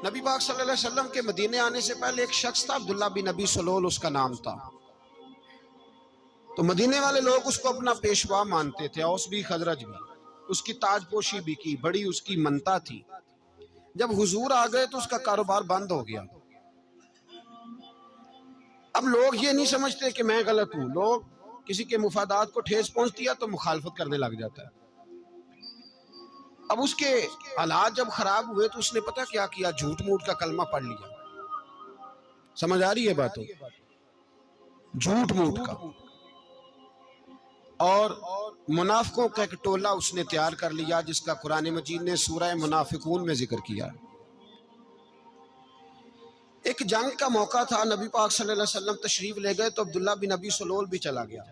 نبی پاک صلی اللہ علیہ وسلم کے مدینے آنے سے پہلے ایک شخص تھا، عبداللہ بن ابی سلول اس کا نام تھا۔ تو مدینے والے لوگ اس کو اپنا پیشوا مانتے تھے، اوس بھی خزرج بھی، اس کی تاج پوشی بھی کی، بڑی اس کی منتا تھی۔ جب حضور آ گئے تو اس کا کاروبار بند ہو گیا۔ اب لوگ یہ نہیں سمجھتے کہ میں غلط ہوں، لوگ کسی کے مفادات کو ٹھیس پہنچتی ہے تو مخالفت کرنے لگ جاتا ہے۔ اب اس کے حالات جب خراب ہوئے تو اس نے پتہ کیا کیا، جھوٹ موٹ کا کلمہ پڑھ لیا۔ سمجھ آ رہی ہے باتوں؟ جھوٹ موٹ کا، اور منافقوں کا ایک ٹولہ اس نے تیار کر لیا جس کا قرآن مجید نے سورہ منافقون میں ذکر کیا۔ ایک جنگ کا موقع تھا، نبی پاک صلی اللہ علیہ وسلم تشریف لے گئے تو عبداللہ بن ابی سلول بھی چلا گیا۔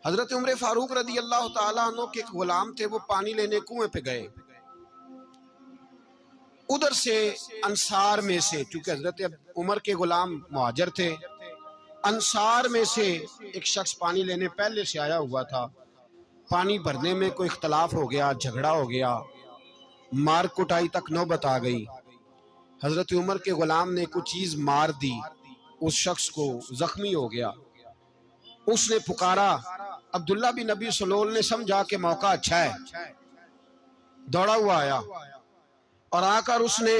حضرت عمر فاروق رضی اللہ تعالیٰ عنہ کے ایک غلام تھے، وہ پانی لینے کنویں پہ گئے۔ ادھر سے انصار میں سے، چونکہ حضرت عمر کے غلام مہاجر تھے، انصار میں سے ایک شخص پانی لینے پہلے سے آیا ہوا تھا۔ پانی بھرنے میں کوئی اختلاف ہو گیا، جھگڑا ہو گیا، مار کٹائی تک نوبت آ گئی۔ حضرت عمر کے غلام نے کچھ چیز مار دی، اس شخص کو زخمی ہو گیا۔ اس نے پکارا، عبداللہ بن ابی سلول نے سمجھا کہ موقع اچھا ہے، دوڑا ہوا آیا اور آ کر اس نے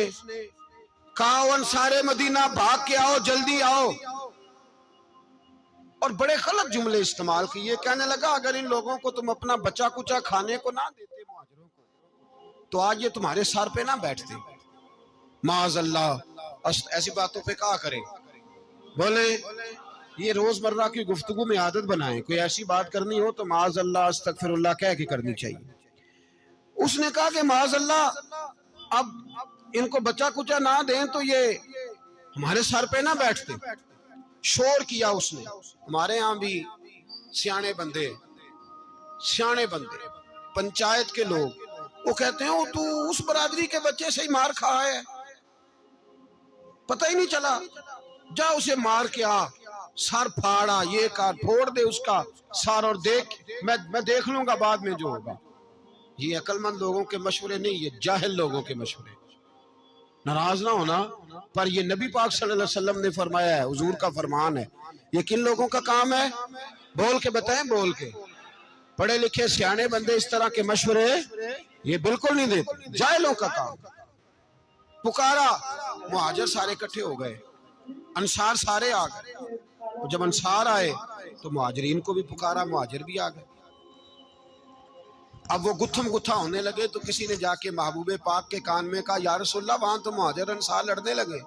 کہا، انصار مدینہ بھاگ کے آؤ، جلدی آؤ، اور بڑے غلط جملے استعمال کیے۔ کہنے لگا اگر ان لوگوں کو تم اپنا بچا کچا کھانے کو نہ دیتے مہاجروں کو تو آج یہ تمہارے سر پہ نہ بیٹھتے۔ معاذ اللہ، ایسی باتوں پہ کہا کرے، بولے یہ روز مرہ کی گفتگو میں عادت بنائیں، کوئی ایسی بات کرنی ہو تو معاذ اللہ استغفر اللہ کہہ کے کرنی چاہیے۔ اس نے کہا کہ معاذ اللہ اب ان کو بچا کچا نہ دیں تو یہ ہمارے سر پہ نہ بیٹھتے۔ شور کیا اس نے۔ ہمارے ہاں بھی سیانے بندے پنچایت کے لوگ وہ کہتے ہیں تو اس برادری کے بچے سے ہی مار کھا ہے، پتہ ہی نہیں چلا، جا اسے مار کے آ، سر پھاڑا، یہ کار پھوڑ دے اس کا سر، اور دیکھ میں دیکھ لوں گا بعد میں جو ہوگا۔ یہ عقل مند لوگوں کے مشورے نہیں، یہ جاہل لوگوں کے مشورے۔ ناراض نہ ہونا، پر یہ نبی پاک صلی اللہ علیہ وسلم نے فرمایا ہے، حضور کا فرمان ہے۔ یہ کن لوگوں کا کام ہے؟ بول کے بتائیں، بول کے۔ پڑھے لکھے سیانے بندے اس طرح کے مشورے یہ بالکل نہیں دیتے، جاہلوں کا کام۔ پکارا، مہاجر سارے اکٹھے ہو گئے، انصار سارے آ گئے، اور جب انصار آئے تو مہاجرین کو بھی پکارا، مہاجر بھی آ گئے۔ اب وہ گتھم گتھا ہونے لگے تو کسی نے جا کے محبوب پاک کے کان میں کہا، یا رسول اللہ وہاں تو مہاجر انصار لڑنے لگے،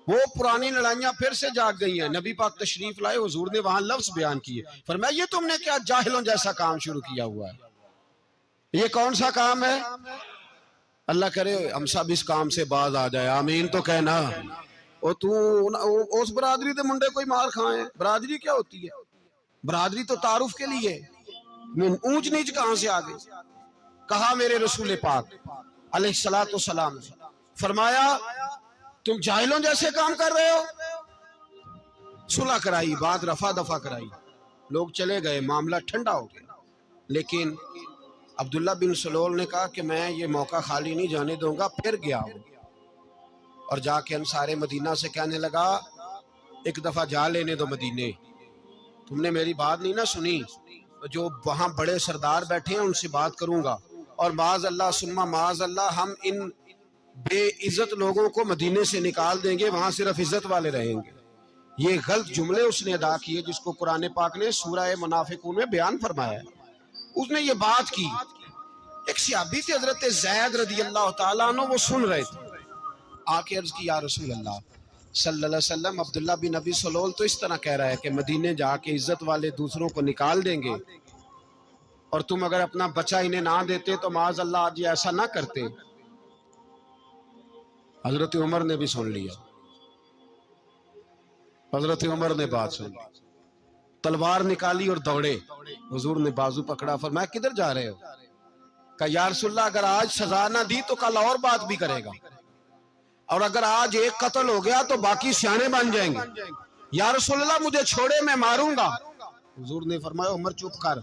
وہ پرانی لڑائیاں پھر سے جاگ گئی ہیں۔ نبی پاک تشریف لائے، حضور نے وہاں لفظ بیان کیے، فرمایا یہ تم نے کیا جاہلوں جیسا کام شروع کیا ہوا ہے؟ یہ کون سا کام ہے؟ اللہ کرے ہم سب اس کام سے باز آ جائے، آمین تو کہنا۔ اس برادری دے منڈے کوئی مار کھائیں، برادری کیا ہوتی ہے؟ برادری تو تعارف کے لیے، اونچ نیچ کہاں سے آ گئی؟ کہا میرے رسول پاک علیہ الصلوۃ والسلام نے، فرمایا تم جاہلوں جیسے کام کر رہے ہو۔ صلح کرائی، بات رفع دفع کرائی، لوگ چلے گئے، معاملہ ٹھنڈا ہو گیا۔ لیکن عبداللہ بن سلول نے کہا کہ میں یہ موقع خالی نہیں جانے دوں گا، پھر گیا ہوں، اور جا کے انصار مدینہ سے کہنے لگا ایک دفعہ جا لینے دو مدینے، تم نے میری بات نہیں نہ سنی، جو وہاں بڑے سردار بیٹھے ہیں ان سے بات کروں گا، اور معاذ اللہ ثم معاذ اللہ ہم ان بے عزت لوگوں کو مدینے سے نکال دیں گے، وہاں صرف عزت والے رہیں گے۔ یہ غلط جملے اس نے ادا کیے جس کو قرآن پاک نے سورہ منافقون میں بیان فرمایا ہے۔ اس نے یہ بات کی، ایک صحابی تھے حضرت زید رضی اللہ تعالیٰ عنہ، وہ سن رہے تھے، آ کے عرض کی یا رسول اللہ صلی اللہ علیہ وسلم، عبداللہ بن ابی سلول تو اس طرح کہہ رہا ہے کہ مدینے جا کے عزت والے دوسروں کو نکال دیں گے، اور تم اگر اپنا بچہ انہیں نہ دیتے تو معاذ اللہ آج یہ ایسا نہ کرتے۔ حضرت عمر نے بھی سن لیا، حضرت عمر نے بات سن لی، تلوار نکالی اور دوڑے، حضور نے بازو پکڑا، فرمایا کدھر جا رہے ہو؟ کہا یا رسول اللہ اگر آج سزا نہ دی تو کل اور بات بھی کرے گا، اور اگر آج ایک قتل ہو گیا تو باقی سیانے بن جائیں گے۔ یا رسول اللہ مجھے چھوڑے، میں ماروں گا۔ حضور نے فرمایا عمر چپ کر،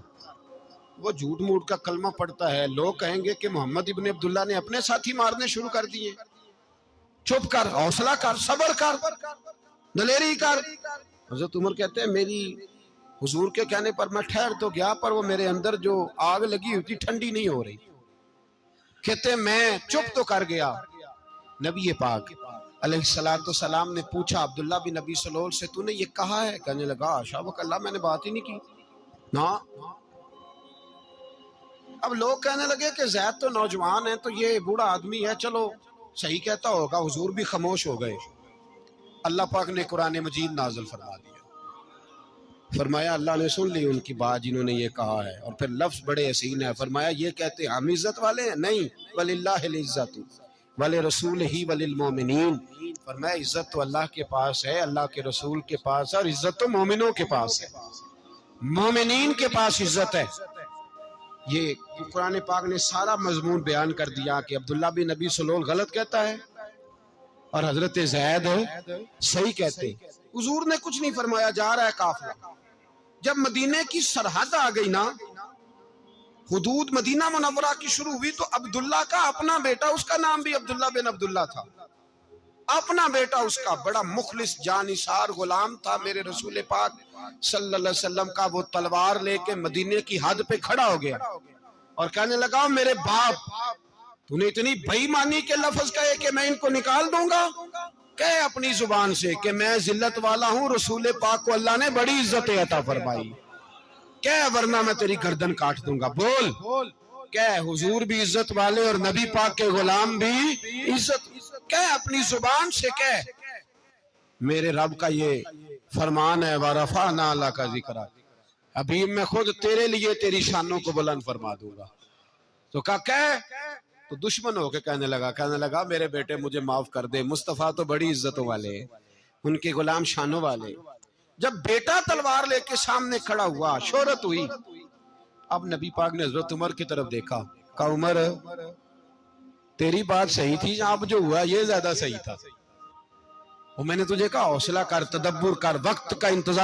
وہ جھوٹ موٹ کا کلمہ پڑھتا ہے، لوگ کہیں گے کہ محمد ابن عبداللہ نے اپنے ساتھی مارنے شروع کر دیے۔ چپ کر، حوصلہ کر، صبر کر، دلیری کر۔ حضرت عمر کہتے ہیں میری حضور کے کہنے پر میں ٹھہر تو گیا، پر وہ میرے اندر جو آگ لگی ہوئی تھی ٹھنڈی نہیں ہو رہی۔ کہتے ہیں میں چپ تو کر گیا۔ نبی پاک علیہ السلام نے پوچھا عبداللہ بن ابی سلول سے، تو نے یہ کہا ہے؟ کہنے لگا شابک اللہ، میں نے بات ہی نہیں کی نا۔ اب لوگ کہنے لگے کہ زید تو نوجوان ہے، تو یہ بوڑھا آدمی ہے، چلو صحیح کہتا ہوگا۔ حضور بھی خاموش ہو گئے۔ اللہ پاک نے قرآن مجید نازل فرما دیا، فرمایا اللہ نے سن لی ان کی بات جنہوں نے یہ کہا ہے، اور پھر لفظ بڑے حسین ہے، فرمایا یہ کہتے ہم عزت والے ہیں؟ نہیں، وللہ العزت ولرسولہ وللمؤمنین، فرمایا عزت تو اللہ کے پاس ہے، اللہ کے رسول کے پاس ہے، اور عزت تو مومنوں کے پاس ہے، مومنین کے پاس عزت ہے۔ یہ قرآن پاک نے سارا مضمون بیان کر دیا کہ عبداللہ بن ابی سلول غلط کہتا ہے اور حضرت زید صحیح کہتے۔ حضور نے کچھ نہیں فرمایا، جا رہا ہے قافلہ۔ جب مدینے کی سرحد آ گئی نا، حدود مدینہ منورہ کی شروع ہوئی، تو عبداللہ کا اپنا بیٹا، اس کا نام بھی عبداللہ بن عبداللہ تھا، اپنا بیٹا اس کا بڑا مخلص جانثار غلام تھا میرے رسول پاک صلی اللہ علیہ وسلم کا، وہ تلوار لے کے مدینے کی حد پہ کھڑا ہو گیا اور کہنے لگا میرے باپ، تو نے اتنی بے ایمانی کے لفظ کہے کہ میں ان کو نکال دوں گا؟ کہے اپنی زبان سے کہ میں ذلت والا ہوں، رسول پاک کو اللہ نے بڑی عزت عطا فرمائی، کہ ورنہ میں تیری گردن کاٹ دوں گا۔ بول کہ حضور بھی عزت والے اور نبی پاک کے غلام بھی عزت، کہ اپنی زبان سے کہ میرے رب کا یہ فرمان ہے وَرَفَعْنَا لَكَ ذِكْرَكَ، ابھی میں خود تیرے لیے تیری شانوں کو بلند فرما دوں گا۔ تو کہا تو دشمن ہو کے کہنے لگا میرے بیٹے مجھے معاف کر دے، مصطفیٰ تو بڑی عزتوں والے، ان کے غلام شانوں والے۔ جب بیٹا تلوار لے کے سامنے کھڑا ہوا، شہرت ہوئی، اب نبی پاک نے حضرت عمر کی طرف دیکھا، کہا عمر تیری بات صحیح تھی، اب جو ہوا یہ زیادہ صحیح تھا، وہ میں نے تجھے کہا حوصلہ کر، تدبر کر، وقت کا انتظار